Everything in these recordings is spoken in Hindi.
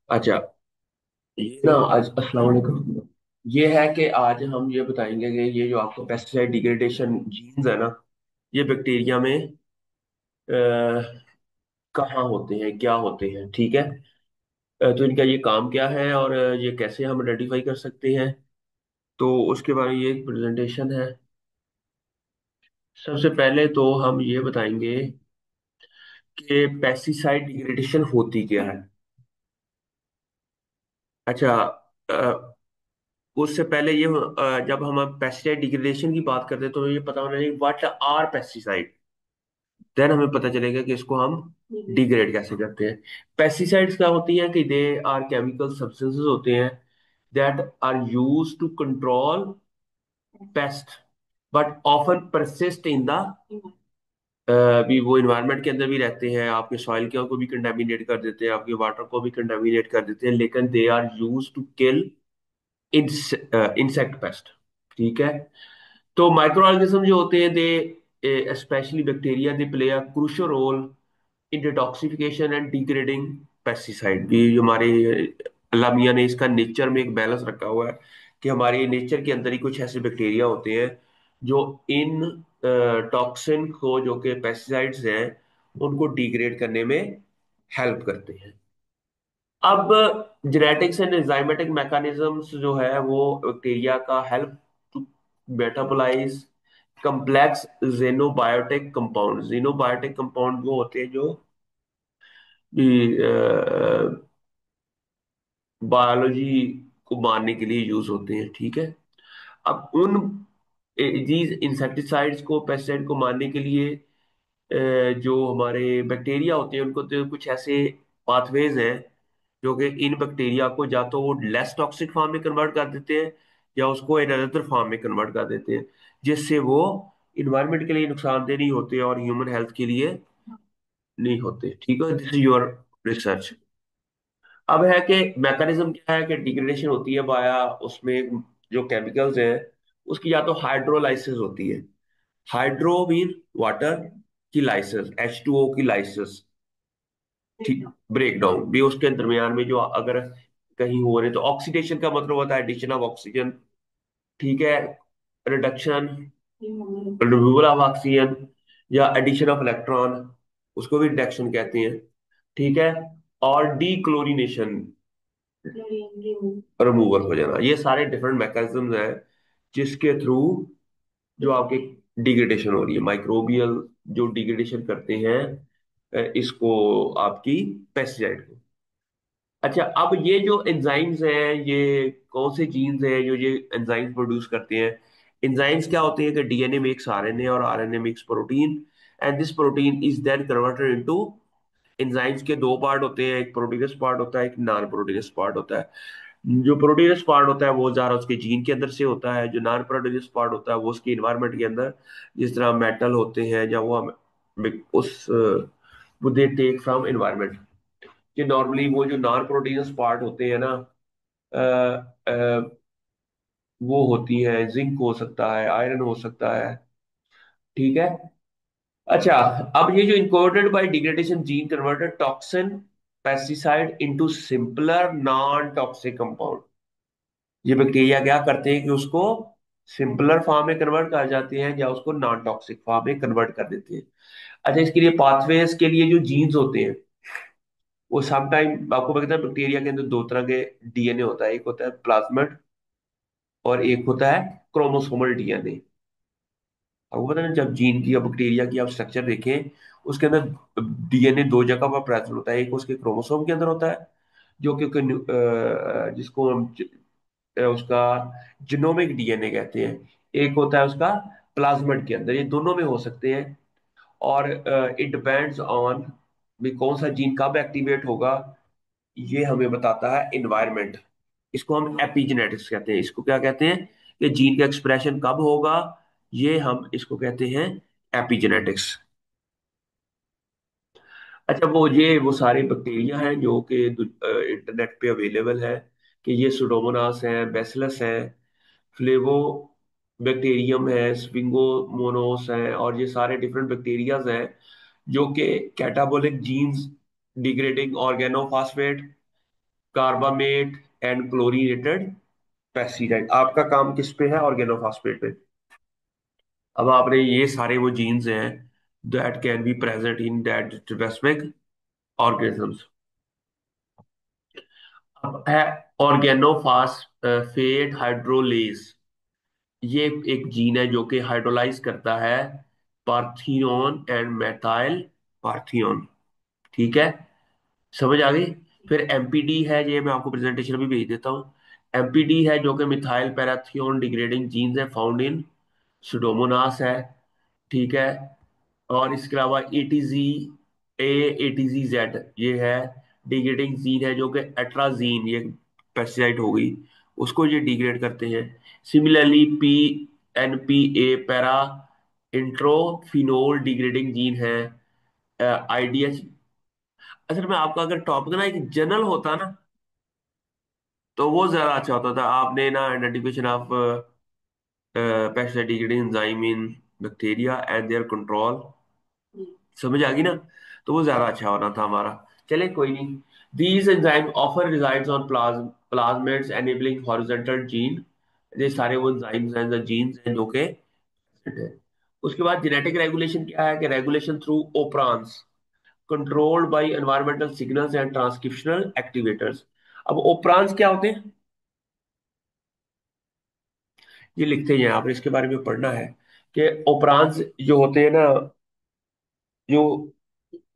अच्छा, ये ना आज अस्सलाम वालेकुम। ये है कि आज हम ये बताएंगे कि ये जो आपको पेस्टिसाइड डिग्रेडेशन जीन्स है ना, ये बैक्टीरिया में कहाँ होते हैं, क्या होते हैं, ठीक है। तो इनका ये काम क्या है और ये कैसे हम आइडेंटिफाई कर सकते हैं, तो उसके बारे में ये एक प्रेजेंटेशन है। सबसे पहले तो हम ये बताएंगे कि पेस्टिसाइड डिग्रेडेशन होती क्या है। अच्छा, उससे पहले ये जब हम पेस्टिसाइड डिग्रेडेशन की बात करते हैं तो ये पता होना चाहिए व्हाट आर पेस्टिसाइड। देन हमें पता चलेगा कि इसको हम डिग्रेड कैसे करते हैं। पेस्टिसाइड्स क्या होती हैं कि दे आर केमिकल सब्सटेंसेस होते हैं that are use to control pest but often persist in the भी वो इन्वायरमेंट के अंदर भी रहते हैं, आपके सॉइल को भी कंटेमिनेट कर देते हैं, आपके वाटर को भी कंटेमिनेट कर देते हैं, लेकिन they are use to kill insect pest. ठीक है। तो माइक्रो ऑर्गेनिज्म जो होते हैं they specially bacteria they play a crucial role in detoxification and degrading pesticide. ये जो हमारे अल्लाह मियां ने इसका नेचर में एक बैलेंस रखा हुआ है कि हमारे नेचर के अंदर ही कुछ ऐसे बैक्टीरिया होते हैं जो इन टॉक्सिन को, जो कि पेस्टिसाइड्स हैं, उनको डिग्रेड करने में हेल्प करते हैं। अब जेनेटिक्स एंड एंजाइमेटिक मैकेनिज्म्स जो है वो बैक्टीरिया का help to metabolise complex xenobiotic compound. Xenobiotic compound वो होते हैं जो बायोलॉजी को मारने के लिए यूज होते हैं, ठीक है। अब उन दीज इंसेक्टिसाइड्स को, पेस्टिसाइड को मारने के लिए जो हमारे बैक्टीरिया होते हैं उनको तो कुछ ऐसे पाथवेज हैं जो कि इन बैक्टीरिया को या तो वो लेस टॉक्सिक फॉर्म में कन्वर्ट कर देते हैं या उसको इन अदर फॉर्म में कन्वर्ट कर देते हैं, जिससे वो इन्वायरमेंट के लिए नुकसानदेह नहीं होते और ह्यूमन हेल्थ के लिए नहीं होते। ठीक है, दिस इज योर रिसर्च। अब है कि मैकेनिज्म क्या है कि डिग्रेडेशन होती है बाया उसमें जो केमिकल्स हैं उसकी या तो हाइड्रोलाइसिस होती है। हाइड्रो मीन वाटर की लाइसिस, H2O की लाइसिस, ठीक, ब्रेक डाउन भी उसके दरमियान में जो अगर कहीं हो रहे तो ऑक्सीडेशन का मतलब होता है एडिशन ऑफ ऑक्सीजन, ठीक है। रिडक्शन, रिमूवल ऑफ ऑक्सीजन या एडिशन ऑफ इलेक्ट्रॉन, उसको भी रिडक्शन कहते हैं, ठीक है। और डीक्लोरिनेशन, रिमूवल हो जाना, ये सारे डिफरेंट मैकेनिज्म हैं जिसके थ्रू जो आपके डिग्रेडेशन हो रही है, माइक्रोबियल जो डिग्रेडेशन करते हैं इसको, आपकी पेस्टिसाइड को। अच्छा, अब ये जो एंजाइम्स हैं ये कौन से जीन्स हैं जो ये एंजाइम्स प्रोड्यूस करते हैं। एंजाइम्स क्या होते हैं कि डीएनए मेक्स आरएनए और RNA makes protein and this protein is then converted into. Enzymes के दो पार्ट होते हैं, एक प्रोटीनस पार्ट होता है, एक नॉन प्रोटीनस पार्ट होता है। जो प्रोटीनस पार्ट होता है वो ज़्यादा उसके जीन के अंदर से होता है, जो नॉन प्रोटीनस पार्ट होता है वो उसकी इन्वायरमेंट के अंदर, जिस तरह मेटल होते हैं या वो हम उस वो दे टेक फ्रॉम इन्वायरमेंट। कि नॉर्मली वो जो नॉन प्रोटीनस पार्ट होते हैं ना, अ, अ, वो होती है जिंक हो सकता है, आयरन हो सकता है, ठीक है। अच्छा, अब ये जो encoded by degradation gene converted toxin pesticide into simpler non toxic compound. ये बैक्टीरिया क्या करते हैं कि उसको सिंपलर फॉर्म में कन्वर्ट कर जाते हैं या उसको नॉन टॉक्सिक फॉर्म में कन्वर्ट कर देते हैं। अच्छा, इसके लिए पाथवेज के लिए जो जीन्स होते हैं वो सम टाइम आपको पता है बैक्टीरिया के अंदर दो तरह के डीएनए होता है, एक होता है प्लाज्मिड और एक होता है क्रोमोसोमल डीएनए। आपको पता है ना, जब जीन की या बैक्टीरिया की आप स्ट्रक्चर देखें उसके अंदर डीएनए दो जगह पर प्रेजेंट होता है, एक उसके क्रोमोसोम के अंदर होता है जो कि जिसको हम उसका जिनोमिक डीएनए कहते हैं, एक होता है उसका प्लाज्मिड के अंदर। ये दोनों में हो सकते हैं और इट डिपेंड्स ऑन भी कौन सा जीन कब एक्टिवेट होगा, ये हमें बताता है इन्वायरमेंट। इसको हम एपिजेनेटिक्स कहते हैं। इसको क्या कहते हैं कि जीन का एक्सप्रेशन कब होगा, ये हम इसको कहते हैं एपिजेनेटिक्स। अच्छा, वो सारे बैक्टीरिया हैं जो कि इंटरनेट पे अवेलेबल है, कि ये सुडोमोनास हैं, बेसिलस हैं, फ्लेवो बैक्टीरियम है, स्विंगोमोनोस है, और ये सारे डिफरेंट बैक्टीरियाज हैं जो कि catabolic genes degrading organophosphate carbamate and chlorinated pesticide. आपका काम किस पे है? ऑर्गेनोफॉस्फेट पे। अब आपने ये सारे वो जीन्स हैं that can be present in that specific organisms. अब है ऑर्गेनोफॉस्फेट हाइड्रोलेज। ये एक जीन है जो कि हाइड्रोलाइज करता है पार्थियोन एंड मेथाइल पार्थियोन। ठीक है, समझ आ गई। फिर एमपीडी है, ये मैं आपको प्रेजेंटेशन भी भेज देता हूँ। एमपीडी है जो कि मिथाइल पैराथियोन डिग्रेडिंग जीन्स है, फाउंड इन सुडोमोनास है। ठीक है, और इसके अलावा एटीजी ए, एटीजी जेड, ये है डिग्रेडिंग जीन है जो कि एट्राजीन, ये पेस्टिसाइड हो गई, उसको ये डिग्रेड करते हैं। Similarly P N P A para nitrophenol degrading gene है। आईडीएच, असल में आपका अगर टॉपिक ना एक जनरल होता ना तो वो ज्यादा अच्छा होता था। आपने ना identification of pesticide degrading enzyme in bacteria and their control, समझ आ गई ना, तो वो ज्यादा अच्छा होना था हमारा। चले कोई नहीं। These enzyme offer resides on plasmids enabling horizontal gene. ये सारे वो एंजाइम्स हैं, जो जीन्स हैं जो के है। उसके बाद जेनेटिक रेगुलेशन क्या है कि regulation through operons controlled by environmental signals and transcriptional activators. अब ओपरांस क्या होते हैं? ये लिखते हैं, आपने इसके बारे में पढ़ना है कि ओपरांस जो होते हैं ना, जो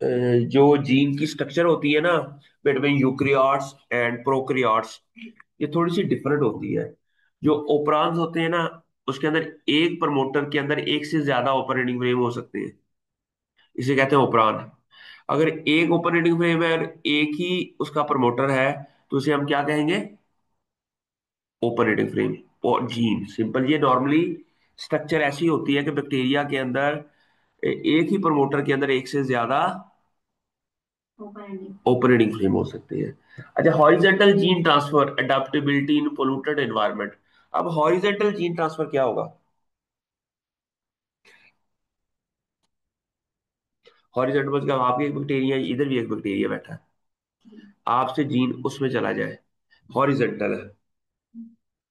अ, जो जीन की स्ट्रक्चर होती है ना बिटवीन यूक्रियोट्स एंड प्रोक्रियोट्स, ये थोड़ी सी डिफरेंट होती है। जो ओपरांस होते हैं ना, उसके अंदर एक प्रमोटर के अंदर एक से ज्यादा ऑपरेटिंग फ्रेम हो सकते हैं, इसे कहते हैं ओपरान। अगर एक ऑपरेटिंग फ्रेम है और एक ही उसका प्रमोटर है तो उसे हम क्या कहेंगे? Operating frame. और जीन सिंपल, ये नॉर्मली स्ट्रक्चर ऐसी होती है कि बैक्टीरिया के अंदर एक ही प्रमोटर के अंदर एक से ज्यादा ऑपरेटिंग फ्रेम हो सकते हैं। अच्छा, हॉरिजेंटल जीन ट्रांसफर अडेप्टेबिलिटी इन पोल्यूटेड एनवायरनमेंट। अब हॉरिजेंटल जीन ट्रांसफर क्या होगा? हॉरिजेंटल मतलब आपकी एक बैक्टीरिया, इधर भी एक बैक्टीरिया बैठा है, आपसे जीन उसमें चला जाए, हॉरिजेंटल है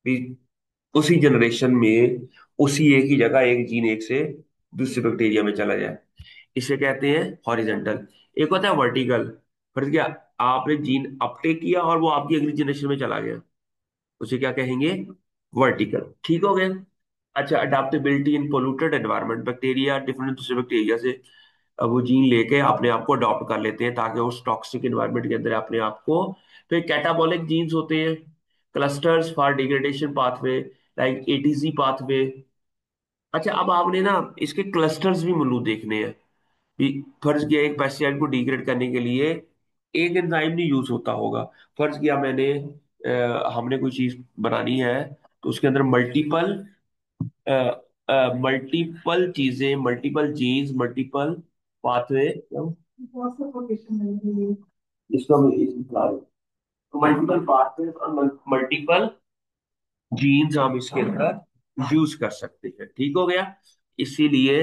भी, उसी जनरेशन में उसी एक ही जगह एक जीन एक से दूसरे बैक्टीरिया में चला जाए, इसे कहते हैं हॉरिजेंटल। एक होता है वर्टिकल, फर्ज क्या, आपने जीन अपटेक किया और वो आपकी अगली जनरेशन में चला गया, उसे क्या कहेंगे? वर्टिकल। ठीक हो गया। अच्छा, अडेप्टेबिलिटी इन पोल्यूटेड एनवायरनमेंट, बैक्टीरिया डिफरेंट दूसरे बैक्टीरिया से अब वो जीन लेके अपने आप को अडॉप्ट कर लेते हैं ताकि उस टॉक्सिक एनवायरनमेंट के अंदर अपने आप को। फिर कैटाबॉलिक जीन्स होते हैं, clusters for degradation pathway, like ATG pathway. अच्छा, अब आपने ना इसके क्लस्टर्स भी मनु देखने हैं कि फर्ज किया एक पेस्टिसाइड को डिग्रेड करने के लिए एक एंजाइम नहीं यूज होता होगा। फर्ज किया मैंने हमने कोई चीज बनानी है तो उसके अंदर मल्टीपल मल्टीपल चीजें, मल्टीपल जीन्स, मल्टीपल पाथवे, इसको मल्टीपल पाथवे और मल्टीपल जीन्स हम इसके अंदर यूज कर सकते हैं। ठीक हो गया, इसीलिए।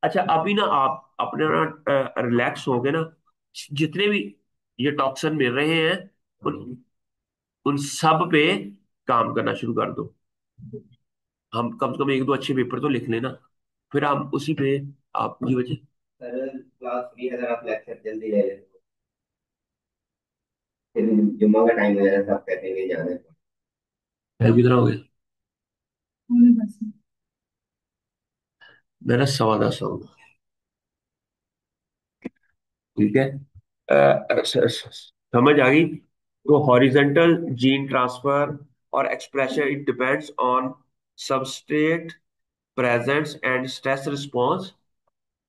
अच्छा, अभी ना आप अपने ना रिलैक्स हो गए ना, जितने भी ये टॉक्सन मिल रहे हैं उन उन सब पे काम करना शुरू कर दो। हम कम से कम एक दो अच्छे पेपर तो लिख लेना, फिर हम उसी पे आपकी वजह। सर क्लास फ्री है, अगर आप लेक्चर जल्दी ले लें तो फिर जुम्मा का टाइम हो जाएगा, सब कहते हैं कि जाना है। कितना हो गया? मेरा 10:15 होगा। ठीक है, समझ आ गई। तो हॉरिजेंटल जीन ट्रांसफर और expression, it depends on substrate presence and stress response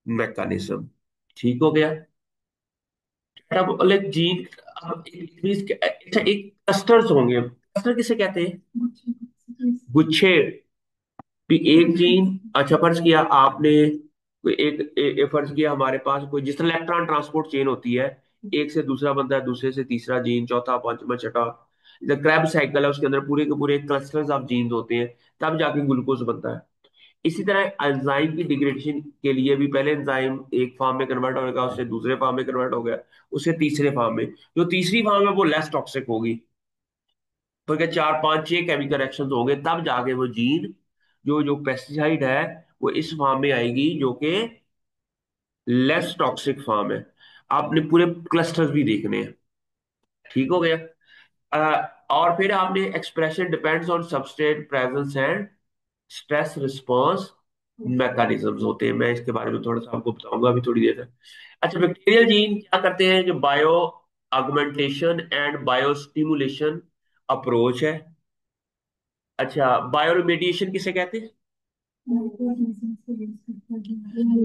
mechanism. ठीक हो गया। अब लाइक जीन, अब अच्छा एक क्लस्टर्स होंगे, क्लस्टर किसे कहते हैं? गुच्छे भी एक जीन। अच्छा, फर्ज किया आपने कोई फर्ज किया हमारे पास कोई जिस तरह इलेक्ट्रॉन ट्रांसपोर्ट चेन होती है, एक से दूसरा बंदा है, दूसरे से तीसरा जीन, चौथा, पांचवा, छठा, द क्रैब साइकिल है, उसके अंदर पूरे के पूरे क्लस्टर्स ऑफ जीन्स होते हैं, तब जाके ग्लूकोज बनता है। इसी तरह एंजाइम की डिग्रेडेशन के लिए भी पहले एंजाइम एक फॉर्म में कन्वर्ट होगा, उससे दूसरे फॉर्म में कन्वर्ट हो गया, उससे तीसरे फॉर्म में, जो तीसरी फॉर्म है वो लेस टॉक्सिक होगी, तो क्या 4 5 6 केमिकल रिएक्शन होंगे, तब जाके वो जीन, जो जो पेस्टिसाइड है, वो इस फॉर्म में आएगी जो कि लेस टॉक्सिक फॉर्म है। आपने पूरे क्लस्टर्स भी देखने हैं। ठीक हो गया। और फिर आपने expression depends on substrate presence and stress response mechanisms होते हैं। मैं इसके बारे में थोड़ा सा आपको बताऊंगा अभी थोड़ी देर तक। अच्छा, बैक्टीरियल जीन क्या करते हैं? जो bio augmentation and bio stimulation approach है। अच्छा, बायो रिमेडिएशन किसे कहते हैं?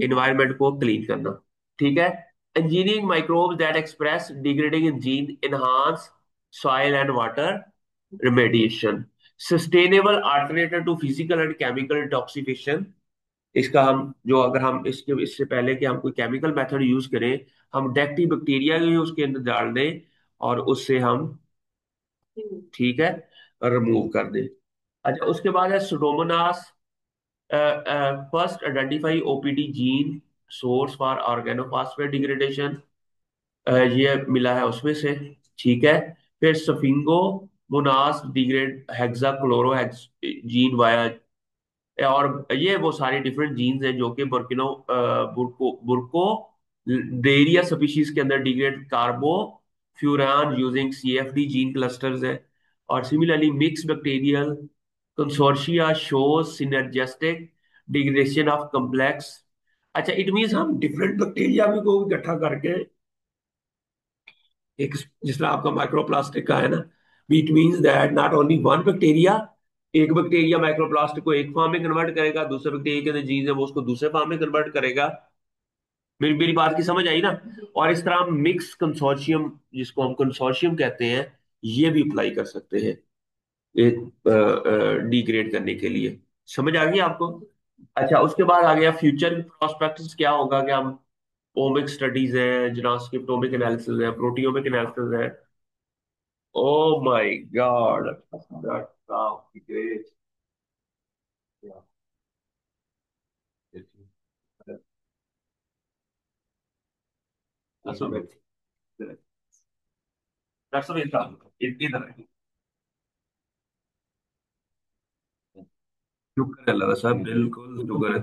इन्वायरमेंट को क्लीन करना। ठीक है। Engineering microbes that express degrading in gene enhance soil and water remediation. Sustainable alternative to physical and chemical detoxification. इसका हम जो, अगर हम इसके इससे पहले कि हम कोई केमिकल मेथड यूज करें, हम डेक्टी बैक्टीरिया ही उसके अंदर डाल दें और उससे हम, ठीक है, रिमूव कर दें। अच्छा, उसके बाद है Pseudomonas. First identify OPD gene source for organophosphate degradation. ये मिला है उसमें से। ठीक है। फिर Sphingomonas degrade hexachloro gene via. और ये वो सारे डिफरेंट जीन्स हैं जो कि बुर्को डेरिया स्पीशीज के अंदर degrade carbofuran using CFD gene clusters है। और similarly mix bacterial consortia shows synergistic degradation of complex. अच्छा, इट मीन्स हम डिफरेंट बैक्टीरिया भी को इकट्ठा करके एक, जिस तरह आपका माइक्रोप्लास्टिक का है ना, it means that not only one bacteria, एक बैक्टीरिया माइक्रोप्लास्टिक को एक फॉर्म में कन्वर्ट करेगा, दूसरे बैक्टीरिया के अंदर जीन है वो उसको दूसरे फॉर्म में कन्वर्ट करेगा। मेरी मेरी बात की समझ आई ना? और इस तरह हम मिक्स कंसोर्शियम, जिसको हम कंसोर्शियम कहते हैं, ये भी अप्लाई कर सकते हैं डिग्रेड करने के लिए। समझ आ गई आपको? अच्छा, उसके बाद आ गया फ्यूचर प्रोस्पेक्ट्स। क्या होगा कि हम ओमिक स्टडीज है, ट्रांसक्रिप्टोमिक एनालिसिस है, प्रोटियोमिक एनालिसिस है। Oh my God. That's great. Yeah. That's amazing. That's amazing. इधर है। शुक्र है अल्लाह का साहब, बिल्कुल शुक्र है।